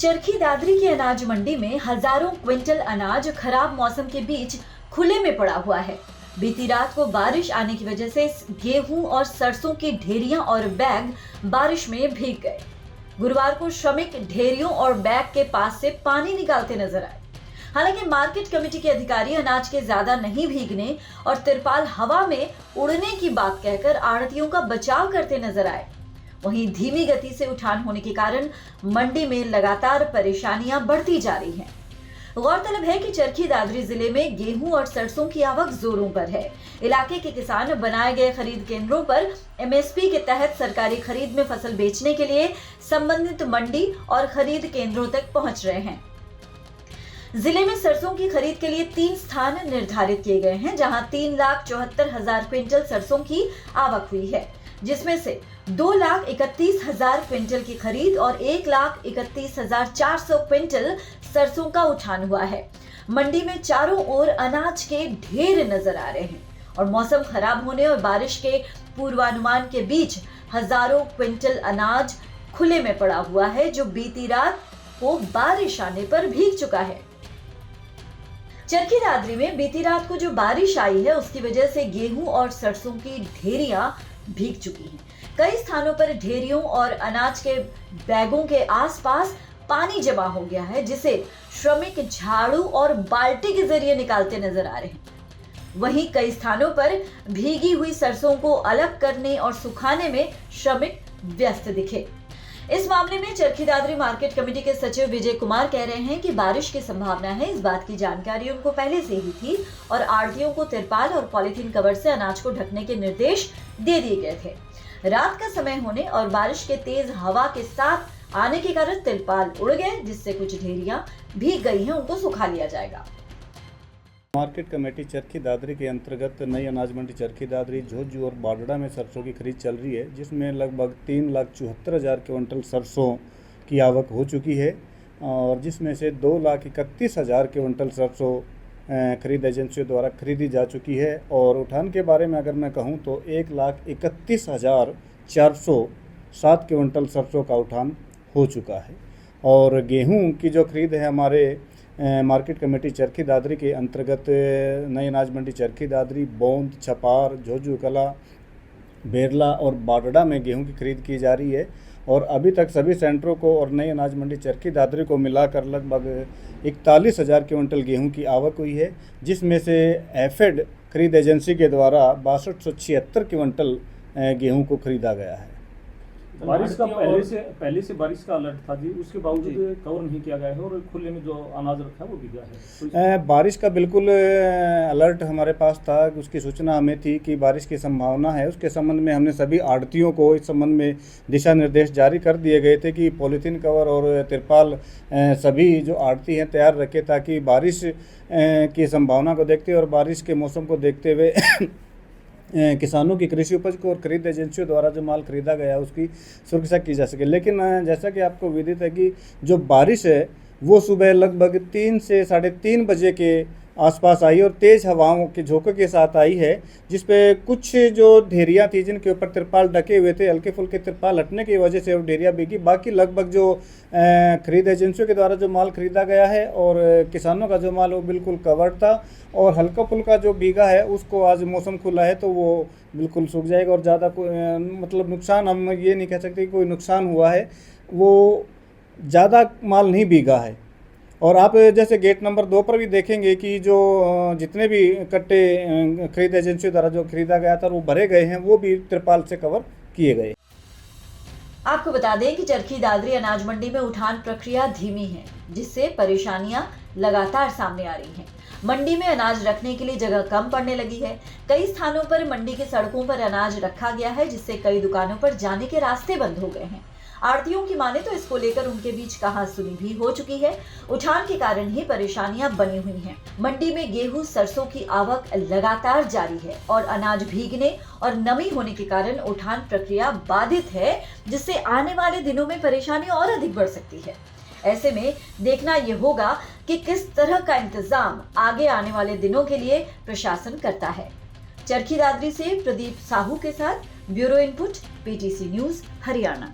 चरखी दादरी की अनाज मंडी में हजारों क्विंटल अनाज खराब मौसम के बीच खुले में पड़ा हुआ है। बीती रात को बारिश आने की वजह से गेहूं और सरसों की ढेरियां और बैग बारिश में भीग गए। गुरुवार को श्रमिक ढेरियों और बैग के पास से पानी निकालते नजर आए। हालांकि मार्केट कमेटी के अधिकारी अनाज के ज्यादा नहीं भीगने और तिरपाल हवा में उड़ने की बात कहकर आढ़तियों का बचाव करते नजर आए। वहीं धीमी गति से उठान होने के कारण मंडी में लगातार परेशानियां बढ़ती जा रही हैं। गौरतलब है कि चरखी दादरी जिले में गेहूं और सरसों की आवक जोरों पर है। इलाके के किसान बनाए गए खरीद केंद्रों पर एमएसपी के तहत सरकारी खरीद में फसल बेचने के लिए संबंधित मंडी और खरीद केंद्रों तक पहुंच रहे हैं। जिले में सरसों की खरीद के लिए 3 स्थान निर्धारित किए गए हैं, जहां 3,74,000 क्विंटल सरसों की आवक हुई है, जिसमें से 2,31,000 क्विंटल की खरीद और 1,31,400 क्विंटल सरसों का उठान हुआ है। मंडी में चारों ओर अनाज के ढेर नजर आ रहे हैं और मौसम खराब होने और बारिश के पूर्वानुमान के बीच हजारों क्विंटल अनाज खुले में पड़ा हुआ है, जो बीती रात को बारिश आने पर भीग चुका है। चरखी दादरी में बीती रात को जो बारिश आई है, उसकी वजह से गेहूं और सरसों की ढेरियां भीग चुकी हैं। कई स्थानों पर ढेरियों और अनाज के बैगों के आसपास पानी जमा हो गया है, जिसे श्रमिक झाड़ू और बाल्टी के जरिए निकालते नजर आ रहे हैं। वहीं कई स्थानों पर भीगी हुई सरसों को अलग करने और सुखाने में श्रमिक व्यस्त दिखे। इस मामले में चरखी दादरी मार्केट कमेटी के सचिव विजय कुमार कह रहे हैं कि बारिश की संभावना है। इस बात की जानकारी उनको पहले से ही थी और आढ़तियों को तिरपाल और पॉलीथीन कवर से अनाज को ढकने के निर्देश दे दिए गए थे। रात का समय होने और बारिश के तेज हवा के साथ आने के कारण तिरपाल उड़ गए, जिससे कुछ ढेरियां भीग गई हैं, उनको सुखा लिया जाएगा। मार्केट कमेटी चरखी दादरी के अंतर्गत नई अनाज मंडी चरखी दादरी, झोझू और बाडड़ा में सरसों की खरीद चल रही है, जिसमें लगभग 3,74,000 क्विंटल सरसों की आवक हो चुकी है और जिसमें से 2,31,000 क्विंटल सरसों खरीद एजेंसियों द्वारा खरीदी जा चुकी है। और उठान के बारे में अगर मैं कहूँ तो 1,31,407 क्विंटल सरसों का उठान हो चुका है। और गेहूँ की जो खरीद है हमारे मार्केट कमेटी चरखी दादरी के अंतर्गत नई अनाज मंडी चरखी दादरी, बौंद, छपार, झोझू कला, बेरला और बाडड़ा में गेहूं की खरीद की जा रही है। और अभी तक सभी सेंटरों को और नई अनाज मंडी चरखी दादरी को मिलाकर लगभग 41,000 क्विंटल गेहूं की आवक हुई है, जिसमें से एफेड खरीद एजेंसी के द्वारा 6276 क्विंटल गेहूं को खरीदा गया है। बारिश का पहले से बारिश का अलर्ट था जी, उसके बावजूद कवर नहीं किया गया है और खुले में जो अनाज रखा है वो भीगा है। बारिश का बिल्कुल अलर्ट हमारे पास था, उसकी सूचना हमें थी कि बारिश की संभावना है। उसके संबंध में हमने सभी आढ़तियों को इस संबंध में दिशा निर्देश जारी कर दिए गए थे कि पॉलीथीन कवर और तिरपाल सभी जो आढ़ती हैं तैयार रखें, ताकि बारिश की संभावना को देखते और बारिश के मौसम को देखते हुए किसानों की कृषि उपज को और खरीद एजेंसियों द्वारा जो माल खरीदा गया उसकी सुरक्षा की जा सके। लेकिन जैसा कि आपको विदित है कि जो बारिश है वो सुबह लगभग 3 से 3:30 बजे के आसपास आई और तेज़ हवाओं के झोंके के साथ आई है, जिस पे कुछ जो ढेरियाँ थी जिनके ऊपर तिरपाल ढके हुए थे, हल्के फुल्के तिरपाल हटने की वजह से वो ढेरियाँ भीगी। बाकी लगभग जो खरीद एजेंसियों के द्वारा जो माल खरीदा गया है और किसानों का जो माल वो बिल्कुल कवर्ड था और हल्का फुल्का जो भीगा है उसको आज मौसम खुला है तो वो बिल्कुल सूख जाएगा। और ज़्यादा मतलब नुकसान हम ये नहीं कह सकते कि कोई नुकसान हुआ है, वो ज़्यादा माल नहीं भीगा है। और आप जैसे गेट नंबर 2 पर भी देखेंगे कि जो जितने भी कट्टे खरीद एजेंसियों द्वारा जो खरीदा गया था वो भरे गए हैं, वो भी तिरपाल से कवर किए गए। आपको बता दें कि चरखी दादरी अनाज मंडी में उठान प्रक्रिया धीमी है, जिससे परेशानियां लगातार सामने आ रही हैं। मंडी में अनाज रखने के लिए जगह कम पड़ने लगी है। कई स्थानों पर मंडी के सड़कों पर अनाज रखा गया है, जिससे कई दुकानों पर जाने के रास्ते बंद हो गए हैं। आढ़तियों की माने तो इसको लेकर उनके बीच कहासुनी भी हो चुकी है। उठान के कारण ही परेशानियां बनी हुई हैं। मंडी में गेहूं सरसों की आवक लगातार जारी है और अनाज भीगने और नमी होने के कारण उठान प्रक्रिया बाधित है, जिससे आने वाले दिनों में परेशानी और अधिक बढ़ सकती है। ऐसे में देखना यह होगा कि किस तरह का इंतजाम आगे आने वाले दिनों के लिए प्रशासन करता है। चरखी दादरी से प्रदीप साहू के साथ bureau input, PTC news, Haryana.